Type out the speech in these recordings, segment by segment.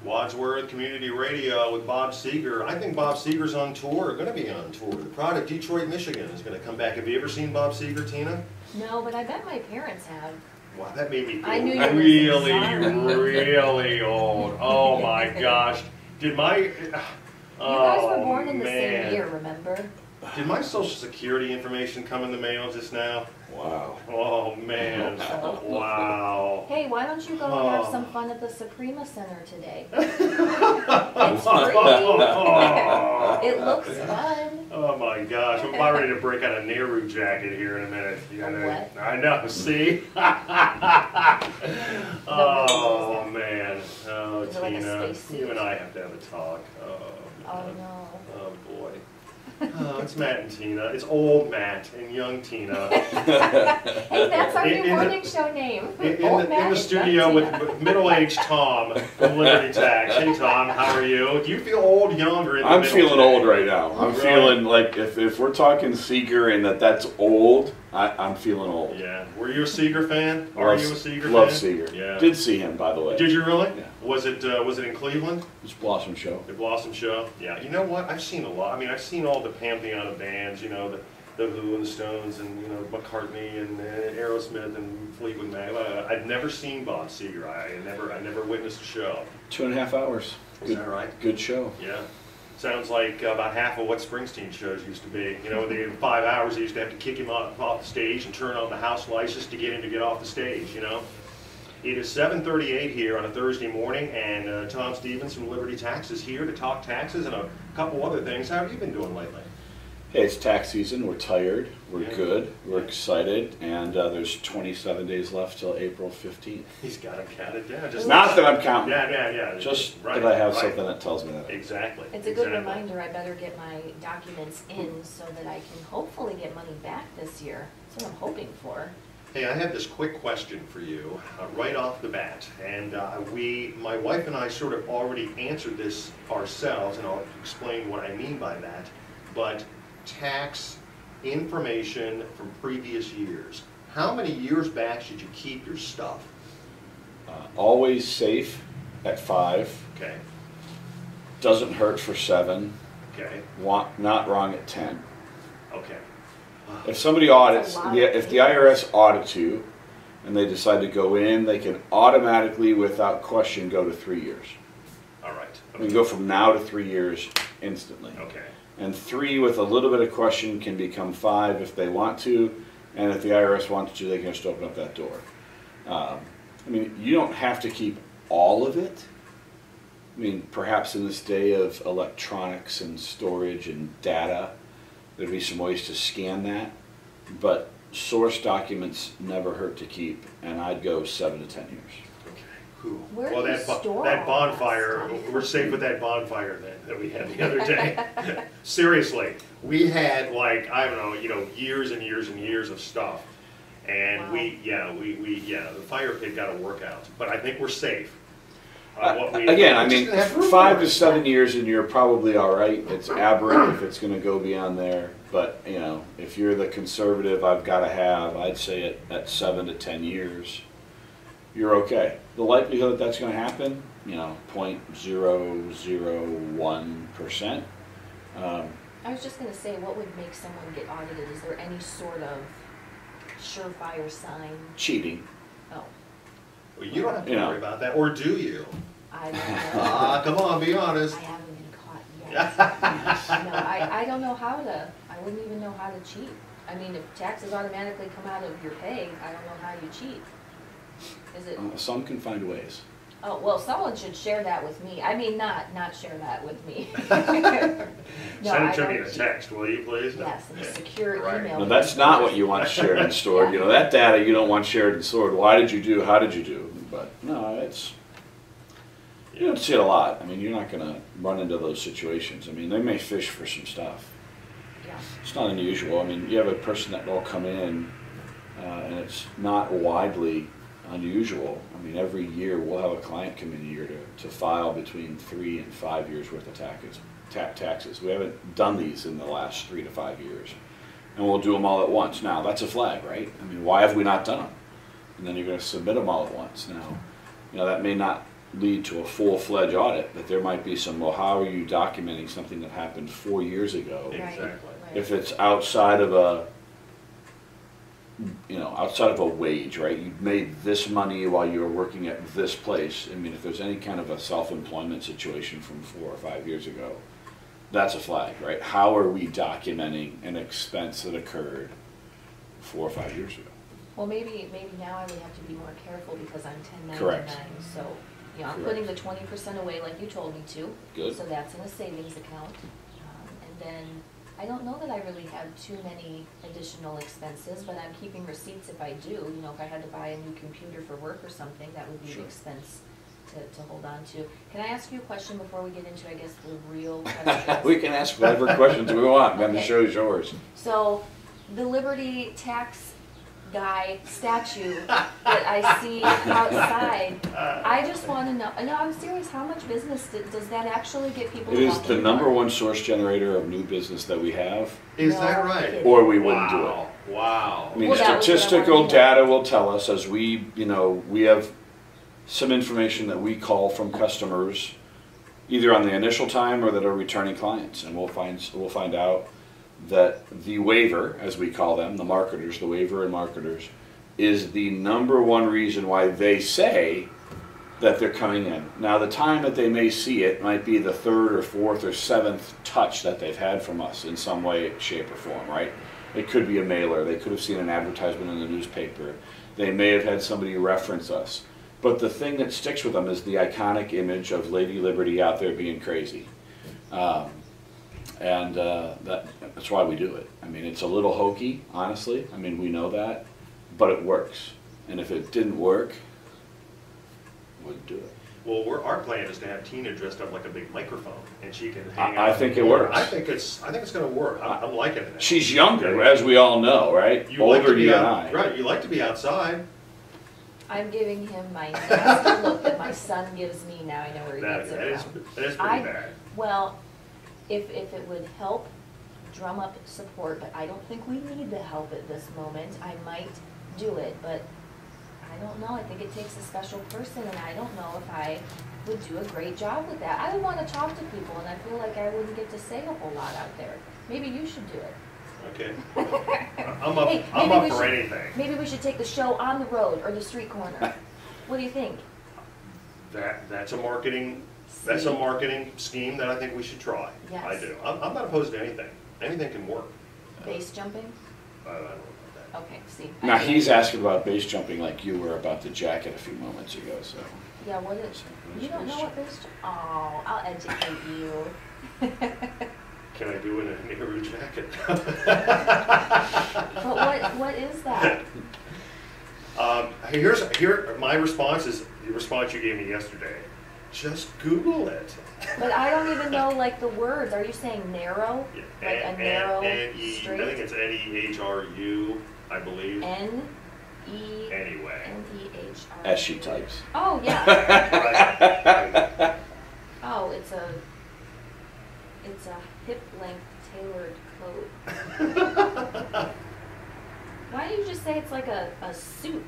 Wadsworth Community Radio with Bob Seeger. I think Bob Seeger's on tour, going to be on tour. The Pride of Detroit, Michigan is going to come back. Have you ever seen Bob Seeger, Tina? No, but I bet my parents have. Wow, that made me I knew feel really old. Oh my gosh. Did my... You guys were born in the same year, remember? Did my Social Security information come in the mail just now? Wow. Oh man. Wow. Hey, why don't you go and have some fun at the Suprema Center today? It's free. It looks fun. Oh my gosh. I'm about ready to break out a Nehru jacket here in a minute. What? I know, see? Oh man. Oh, Is it like a Tina. spacesuit? You and I have to have a talk. Oh no. Oh boy. Oh, it's Matt and Tina. It's old Matt and young Tina. Hey, that's our new morning show name. In the studio with middle-aged Tom from Liberty Tax. Hey Tom, how are you? Do you feel old, young, or in the I'm middle feeling today? old right now. I'm feeling like if we're talking Seeger and that's old, I'm feeling old. Yeah. Were you a Seeger fan? Are you a Seeger fan? Love Seeger. Yeah. Did see him, by the way. Did you really? Yeah. Was it in Cleveland? It was Blossom Show. The Blossom Show? Yeah. You know what? I've seen a lot. I mean, I've seen all the Pantheon of bands, you know, the Who and the Stones and, you know, McCartney and Aerosmith and Fleetwood Mac. I've never seen Bob Seger. I never witnessed a show. 2.5 hours. Is that right? Good show. Yeah. Sounds like about half of what Springsteen shows used to be. You know, in 5 hours, they used to have to kick him off the stage and turn on the house lights just to get him to get off the stage, you know. It is 7:38 here on a Thursday morning, and Tom Stevens from Liberty Tax is here to talk taxes and a couple other things. How have you been doing lately? Hey, it's tax season. We're tired. We're Yeah. good. We're excited. And there's 27 days left till April 15th. He's got to count it down. Just Not that I'm counting. Yeah. Just right, that I have right. something that tells me that. Exactly. It's a good reminder I better get my documents in so that I can hopefully get money back this year. That's what I'm hoping for. Hey, I have this quick question for you right off the bat, and my wife and I sort of already answered this ourselves, and I'll explain what I mean by that, but tax information from previous years. How many years back should you keep your stuff? Always safe at 5. Okay, Doesn't hurt for 7. okay, Not wrong at 10. okay. If somebody audits, That's a lot. if the IRS audits you and they decide to go in, they can automatically, without question, go to 3 years. All right. We can go from now to 3 years instantly. Okay. And 3 with a little bit of question can become 5 if they want to, and if the IRS wants to, they can just open up that door. I mean, you don't have to keep all of it. I mean, perhaps in this day of electronics and storage and data, there'd be some ways to scan that, but source documents never hurt to keep, and I'd go 7 to 10 years. Okay. Cool. Where do Well, you that store that all that bonfire, stuff? we're safe with that bonfire that we had the other day. Seriously, we had like, I don't know, you know, years and years and years of stuff, and Wow. the fire pit got a workout, but I think we're safe. Again, I mean, 5 to 7 years and you're probably all right. It's aberrant if it's going to go beyond there. But, you know, if you're the conservative I've got to have, I'd say at 7 to 10 years, you're okay. The likelihood that's going to happen, you know, 0.001%. I was just going to say, what would make someone get audited? Is there any sort of surefire sign? Cheating. Oh, Well, you don't have to worry about that, or do you? I don't know. Come on, be honest. I haven't been caught yet. No, I don't know how to, I wouldn't even know how to cheat. I mean, if taxes automatically come out of your pay, I don't know how you cheat. Is it? Some can find ways. Oh, well, someone should share that with me. I mean, not share that with me. Send it to me in a text, will you, please? Yes, in a secure Right. email. No, that's not what you want shared and stored. You know, that data you don't want shared and stored. Why did you do? How did you do? But no, it's, you don't see it a lot. I mean, you're not going to run into those situations. I mean, they may fish for some stuff. Yeah. It's not unusual. I mean, you have a person that will come in, and it's not widely unusual. I mean, every year we'll have a client come in here to file between 3 and 5 years worth of taxes. We haven't done these in the last 3 to 5 years, and we'll do them all at once. Now, that's a flag, right? I mean, why have we not done them? And then you're going to submit them all at once. Now, you know, that may not lead to a full-fledged audit, that there might be some, well, how are you documenting something that happened 4 years ago? Exactly. Right. If it's outside of a, outside of a wage, right? You made this money while you were working at this place. I mean, if there's any kind of a self-employment situation from 4 or 5 years ago, that's a flag, right? How are we documenting an expense that occurred 4 or 5 years ago? Well, maybe now I would have to be more careful because I'm 1099. Correct. So, I'm Correct. putting the 20% away like you told me to. Good. So that's in a savings account. And then I don't know that I really have too many additional expenses, but I'm keeping receipts if I do. If I had to buy a new computer for work or something, that would be Sure. an expense to hold on to. Can I ask you a question before we get into, I guess, the real questions? We can ask whatever questions we want. I'm going to Okay. show you yours. So, the Liberty tax guy statue that I see outside, I just want to know, no, I'm serious, how much business does that actually get people It to is walk the in number door? one source generator of new business that we have, Is No that right? kidding. or we wouldn't do it. Wow. Wow. I mean, Well, that was what I statistical wanted to know. data will tell us as we have some information that we call from customers, either on the initial time or that are returning clients, and we'll find out that the waiver, as we call them, the marketers, the waiver and marketers, is the number one reason why they say that they're coming in. Now, the time that they may see it might be the third or fourth or seventh touch that they've had from us in some way, shape, or form, right? It could be a mailer. They could have seen an advertisement in the newspaper. They may have had somebody reference us. But the thing that sticks with them is the iconic image of Lady Liberty out there being crazy. That's why we do it. I mean, it's a little hokey, honestly. I mean, we know that, but it works. And if it didn't work, we wouldn't do it. Well, our plan is to have Tina dressed up like a big microphone, and she can hang out. I think it works. I think it's going to work. I'm liking it. She's younger, as we all know, right? You like to Older be you and out, I. right? You like to be outside. I'm giving him my nasty look that my son gives me, now I know where he That gets it is from. pretty bad. Well, if it would help drum up support, but I don't think we need the help at this moment, I might do it, but I don't know. I think it takes a special person, and I don't know if I would do a great job with that. I would want to talk to people, and I feel like I wouldn't get to say a whole lot out there. Maybe you should do it. Okay. I'm up. Hey, I'm maybe up we for should- anything. Maybe we should take the show on the road or the street corner. What do you think? That's a marketing scheme that I think we should try. Yes. I do. I'm not opposed to anything. Anything can work. Base jumping? I don't know about that. Okay, see. Now, he's asking about base jumping like you were about the jacket a few moments ago, so. Yeah, what is, you don't know what base jumping? Oh, I'll educate you. Can I do it in a Nehru jacket? But what is that? Here, my response is the response you gave me yesterday. Just Google it. But I don't even know like the words. Are you saying narrow? Like a narrow N-E, straight? I think it's N-E-H-R-U, I believe. N-E. Anyway. N-E-H-R. As she types. Oh, yeah. Right. Oh, it's a hip-length tailored coat. Why don't you just say it's like a suit?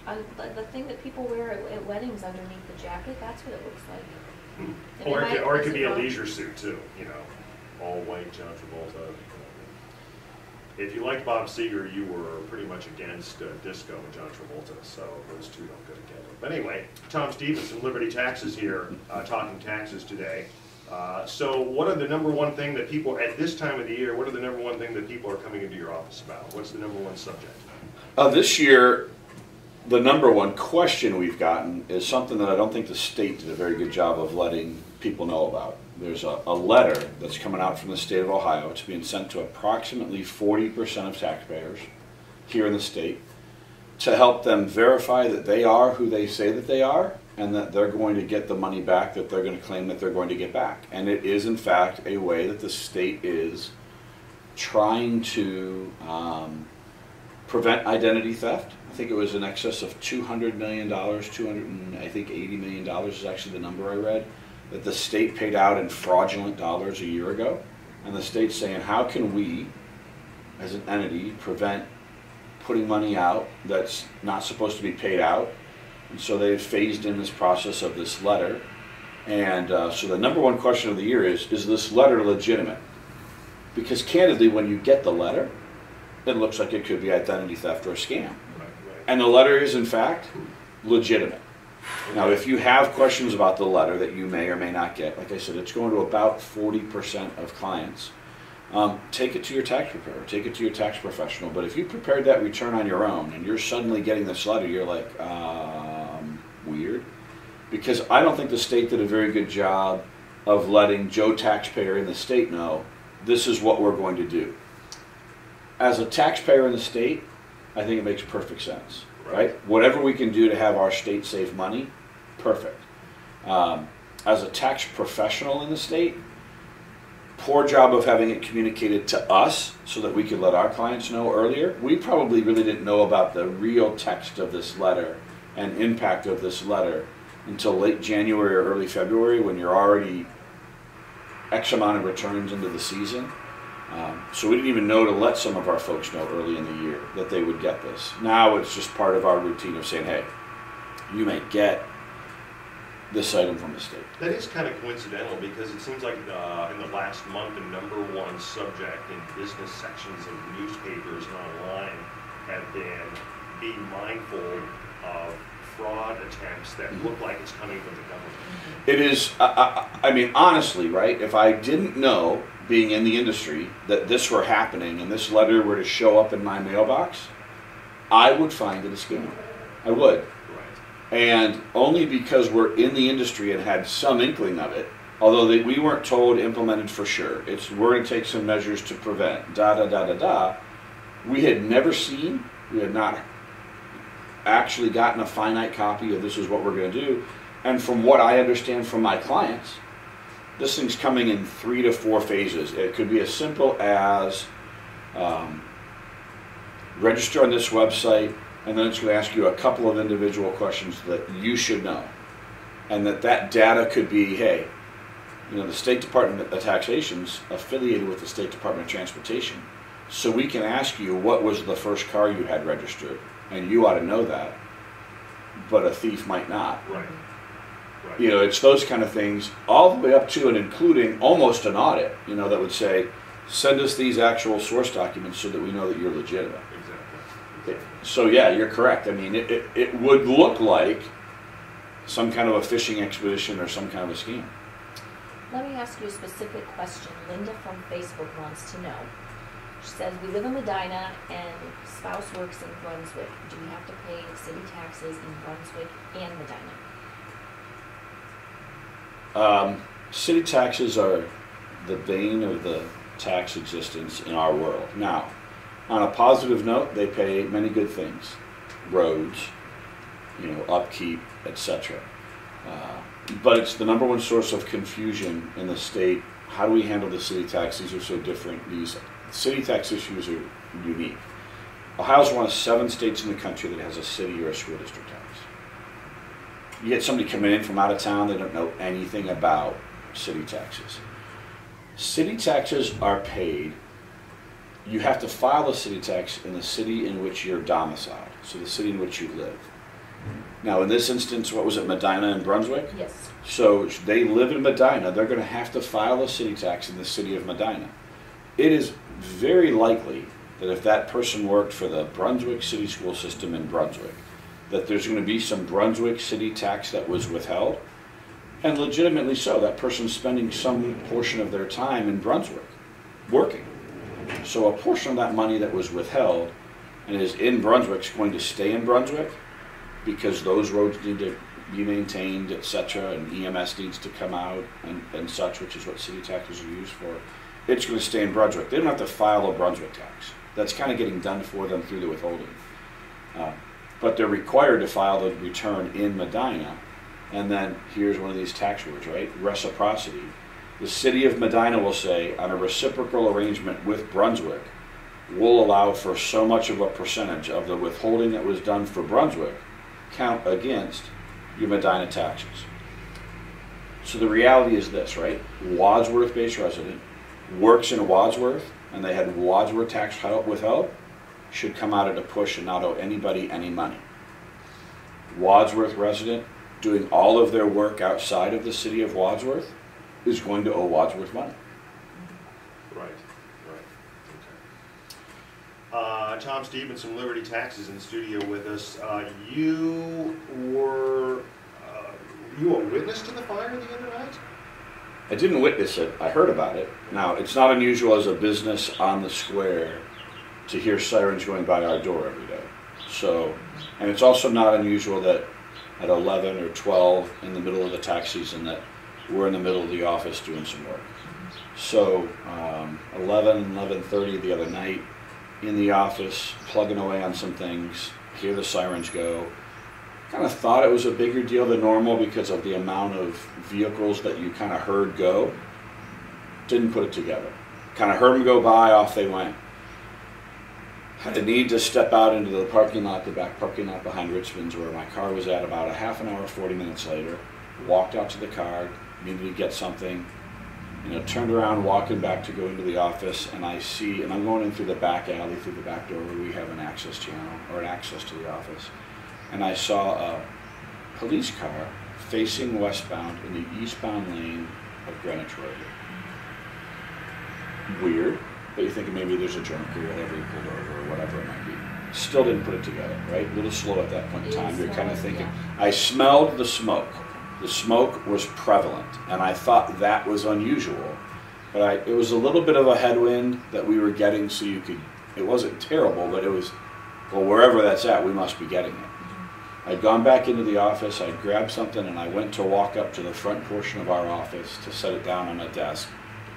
The thing that people wear at weddings underneath the jacket, that's what it looks like. And Or it could be a wrong? leisure suit too, all white John Travolta. If you liked Bob Seger, you were pretty much against disco and John Travolta, so those two don't go together. But anyway, Tom Stevenson, Liberty Taxes here, talking taxes today. So what are the number one thing that people, at this time of the year, what are the number one thing that people are coming into your office about? What's the number one subject? This year, the number one question we've gotten is something that I don't think the state did a very good job of letting people know about. There's a letter that's coming out from the state of Ohio. It's being sent to approximately 40% of taxpayers here in the state to help them verify that they are who they say that they are and that they're going to get the money back that they're going to claim that they're going to get back. And it is, in fact, a way that the state is trying to prevent identity theft. I think it was in excess of $200 million, $80 million is actually the number I read, that the state paid out in fraudulent dollars a year ago. And the state's saying, how can we, as an entity, prevent putting money out that's not supposed to be paid out And so they've phased in this process of this letter. And so the number one question of the year is this letter legitimate? Because candidly, when you get the letter, it looks like it could be identity theft or a scam. And the letter is, in fact, legitimate. Now, if you have questions about the letter that you may or may not get, like I said, it's going to about 40% of clients. Take it to your tax preparer, take it to your tax professional. But if you prepared that return on your own and you're suddenly getting this letter, you're like, weird. Because I don't think the state did a very good job of letting Joe taxpayer in the state know this is what we're going to do. As a taxpayer in the state, I think it makes perfect sense, right? Whatever we can do to have our state save money, perfect. As a tax professional in the state, poor job of having it communicated to us so that we could let our clients know earlier. We probably really didn't know about the real text of this letter and impact of this letter until late January or early February, when you're already X amount of returns into the season. So we didn't even know to let some of our folks know early in the year that they would get this. Now it's just part of our routine of saying, hey, you may get this item from the state. That is kind of coincidental, because it seems like in the last month, the #1 subject in business sections of newspapers and online have been being mindful of fraud attempts that look like it's coming from the government. It is, I mean, honestly, right, if I didn't know, being in the industry, that this were happening and this letter were to show up in my mailbox, I would find it a scam. I would. And only because we're in the industry and had some inkling of it, although we weren't told implemented for sure. It's, we're going to take some measures to prevent, we had never seen, we had not actually gotten a finite copy of this is what we're going to do. And from what I understand from my clients, this thing's coming in 3 to 4 phases. It could be as simple as register on this website, and then it's going to ask you a couple of individual questions that you should know. And that data could be, hey, you know, the State Department of Taxation's affiliated with the State Department of Transportation. So we can ask you what was the first car you had registered, and you ought to know that, but a thief might not. Right. You know, it's those kind of things, all the way up to and including almost an audit, you know, that would say, send us these actual source documents so that we know that you're legitimate. Exactly. So yeah, you're correct. I mean, it would look like some kind of a fishing expedition or some kind of a scheme. Let me ask you a specific question. Linda from Facebook wants to know. She says, we live in Medina and spouse works in Brunswick. Do we have to pay city taxes in Brunswick and Medina? City taxes are the bane of the tax existence in our world. Now, on a positive note, they pay many good things. Roads, you know, upkeep, etc. But it's the #1 source of confusion in the state. How do we handle the city tax? These are so different. These city tax issues are unique. Ohio's one of 7 states in the country that has a city or a school district tax. You get somebody coming in from out of town, they don't know anything about city taxes. City taxes are paid. You have to file a city tax in the city in which you're domiciled, so the city in which you live. Now, in this instance, what was it, Medina and Brunswick? Yes. So they live in Medina. They're going to have to file a city tax in the city of Medina. It is very likely that if that person worked for the Brunswick City School System in Brunswick, that there's going to be some Brunswick city tax that was withheld, and legitimately so. That person's spending some portion of their time in Brunswick working. So a portion of that money that was withheld and is in Brunswick is going to stay in Brunswick because those roads need to be maintained, etc., and EMS needs to come out and such, which is what city taxes are used for. It's going to stay in Brunswick. They don't have to file a Brunswick tax. That's kind of getting done for them through the withholding. But they're required to file the return in Medina. And then here's one of these tax words, right? Reciprocity. The city of Medina will say, on a reciprocal arrangement with Brunswick, we'll allow for so much of a percentage of the withholding that was done for Brunswick count against your Medina taxes. So the reality is this, right? Wadsworth-based resident works in Wadsworth, and they had Wadsworth tax withheld, should come out at a push and not owe anybody any money. Wadsworth resident doing all of their work outside of the city of Wadsworth is going to owe Wadsworth money. Right, okay. Tom Stevens from Liberty Taxes in the studio with us. You were a witness to the fire the other night? I didn't witness it, I heard about it. Now, it's not unusual as a business on the square to hear sirens going by our door every day. So, and it's also not unusual that at 11 or 12 in the middle of the tax season that we're in the middle of the office doing some work. So 11:30 the other night in the office, plugging away on some things, hear the sirens go. Kind of thought it was a bigger deal than normal because of the amount of vehicles that you kind of heard go. Didn't put it together. Kind of heard them go by, off they went. Had a need to step out into the parking lot, the back parking lot behind Richmond's where my car was at about a half an hour, 40 minutes later. Walked out to the car, needed to get something, turned around, walking back to go into the office, and I see, and I'm going in through the back alley, through the back door where we have an access channel, or an access to the office, and I saw a police car facing westbound in the eastbound lane of Greenwich Road. Weird, but you're thinking maybe there's a drunk or whatever he pulled over or whatever it might be. Still didn't put it together, right? A little slow at that point in time. You're kind of thinking, I smelled the smoke. The smoke was prevalent, and I thought that was unusual. But it was a little bit of a headwind that we were getting, so it wasn't terrible, but it was, well, wherever that's at, we must be getting it. I'd gone back into the office, I'd grabbed something, and I went to walk up to the front portion of our office to set it down on a desk.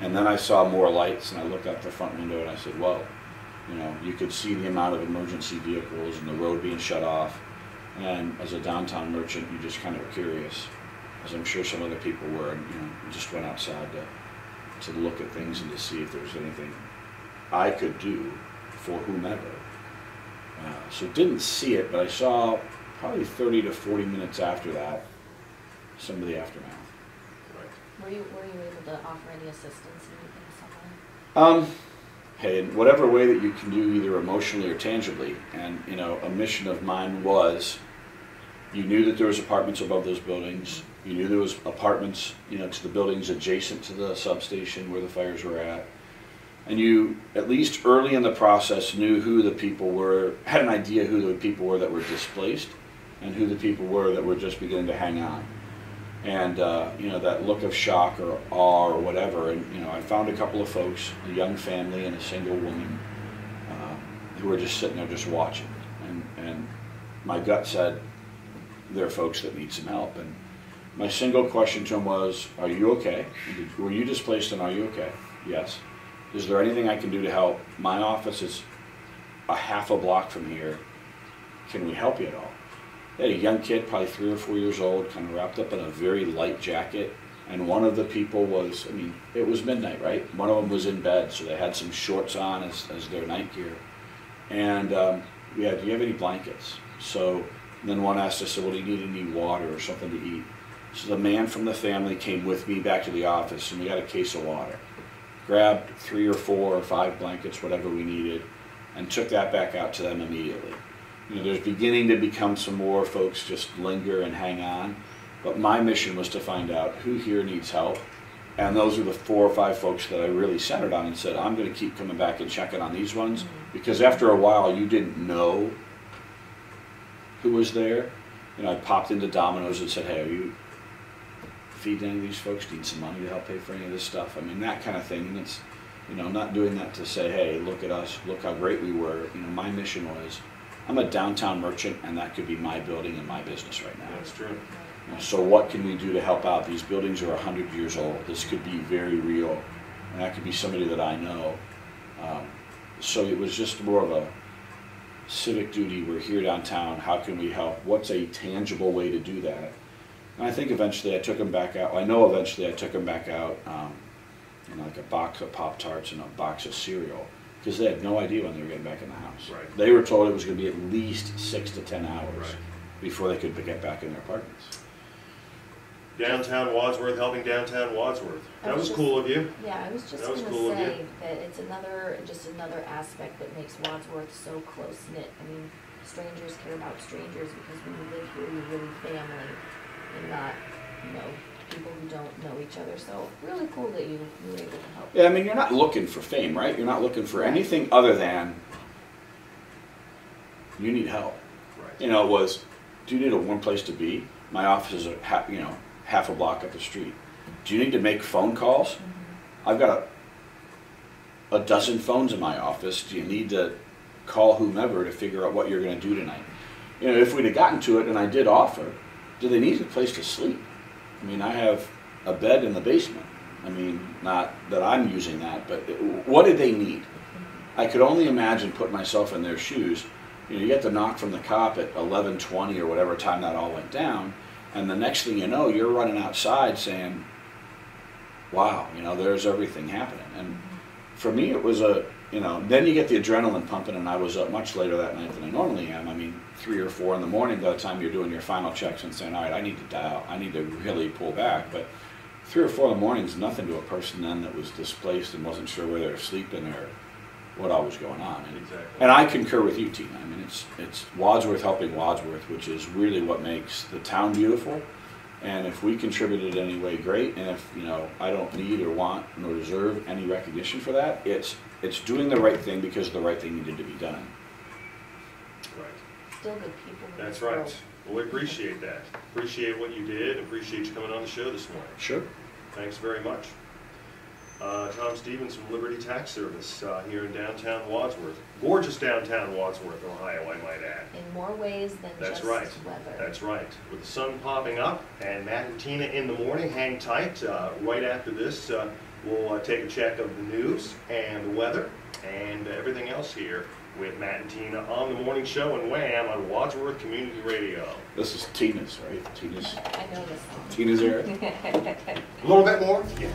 And then I saw more lights, and I looked out the front window, and I said, well, you could see the amount of emergency vehicles and the road being shut off. And as a downtown merchant, you just kind of were curious, as I'm sure some other people were, and just went outside to look at things and to see if there was anything I could do for whomever. So didn't see it, but I saw probably 30 to 40 minutes after that some of the aftermath. Were you able to offer any assistance in anything? Hey, in whatever way that you can do, either emotionally or tangibly. And a mission of mine was, you knew that there was apartments above those buildings. You knew there was apartments, to the buildings adjacent to the substation where the fires were at. And you, at least early in the process, knew who the people were, had an idea who the people were that were displaced, and who the people were that were just beginning to hang on. And that look of shock or awe or whatever, and I found a couple of folks, a young family and a single woman, who were just sitting there just watching, and my gut said, there are folks that need some help. And my single question to them was, are you okay? Were you displaced, and are you okay? Yes. Is there anything I can do to help? My office is a half a block from here. Can we help you at all? They had a young kid, probably 3 or 4 years old, kind of wrapped up in a very light jacket. And one of the people was, it was midnight, right? One of them was in bed, so they had some shorts on as their night gear. And do you have any blankets? So then one asked us, well, do you need any water or something to eat? So the man from the family came with me back to the office, and we got a case of water. Grabbed 3 or 4 or 5 blankets, whatever we needed, and took that back out to them immediately. There's beginning to become some more folks just linger and hang on, but my mission was to find out who here needs help, and those are the 4 or 5 folks that I really centered on and said, I'm going to keep coming back and checking on these ones, because after a while you didn't know who was there. I popped into Domino's and said, hey, are you feeding any of these folks? Need some money to help pay for any of this stuff? That kind of thing. And it's, I'm not doing that to say, hey, look at us, look how great we were. My mission was, I'm a downtown merchant, and that could be my building and my business right now. That's true. So what can we do to help out? These buildings are 100 years old. This could be very real, and that could be somebody that I know. So it was just more of a civic duty. We're here downtown. How can we help? What's a tangible way to do that? And I think eventually I took them back out. I know eventually I took them back out, like a box of Pop-Tarts and a box of cereal, because they had no idea when they were getting back in the house. Right. They were told it was going to be at least 6 to 10 hours Right. before they could get back in their apartments. Downtown Wadsworth, helping downtown Wadsworth. That was cool of you. Yeah, I was just going to say that it's just another aspect that makes Wadsworth so close-knit. strangers care about strangers, because when you live here, you're really family and not, you know, people who don't know each other. So really cool that you were able to help. Yeah, I mean, you're not looking for fame, right? You're not looking for Right. anything other than you need help. Right. You know, it was, do you need a warm place to be? My office is half a block up the street. Do you need to make phone calls? Mm-hmm. I've got a dozen phones in my office. Do you need to call whomever to figure out what you're going to do tonight? You know, if we'd have gotten to it and I did offer, do they need a place to sleep? I mean, I have a bed in the basement. I mean, not that I'm using that, but what did they need? I could only imagine putting myself in their shoes. You know, you get the knock from the cop at 11:20 or whatever time that all went down, and the next thing you know, you're running outside saying, wow, you know, there's everything happening. And for me, it was then you get the adrenaline pumping, and I was up much later that night than I normally am. I mean, 3 or 4 in the morning by the time you're doing your final checks and saying, all right, I need to dial, I need to really pull back. But 3 or 4 in the morning is nothing to a person then that was displaced and wasn't sure where they were sleeping or what all was going on. Exactly. And I concur with you, Tina. I mean, it's Wadsworth helping Wadsworth, which is really what makes the town beautiful. And if we contributed in any way, great. And if, you know, I don't need or want nor deserve any recognition for that, it's doing the right thing because the right thing needed to be done. Right. Still good people. in That's this world. right. Well, we appreciate that. Appreciate what you did. Appreciate you coming on the show this morning. Sure. Thanks very much. Tom Stevens from Liberty Tax Service here in downtown Wadsworth. Gorgeous downtown Wadsworth, Ohio, I might add. In more ways than That's just right. weather. That's right. With the sun popping up and Matt and Tina in the morning, hang tight. Right after this, we'll take a check of the news and the weather and everything else here with Matt and Tina on the morning show and Wham on Wadsworth Community Radio. This is Tina's, right? I know this song. Tina's area. A little bit more? Yeah.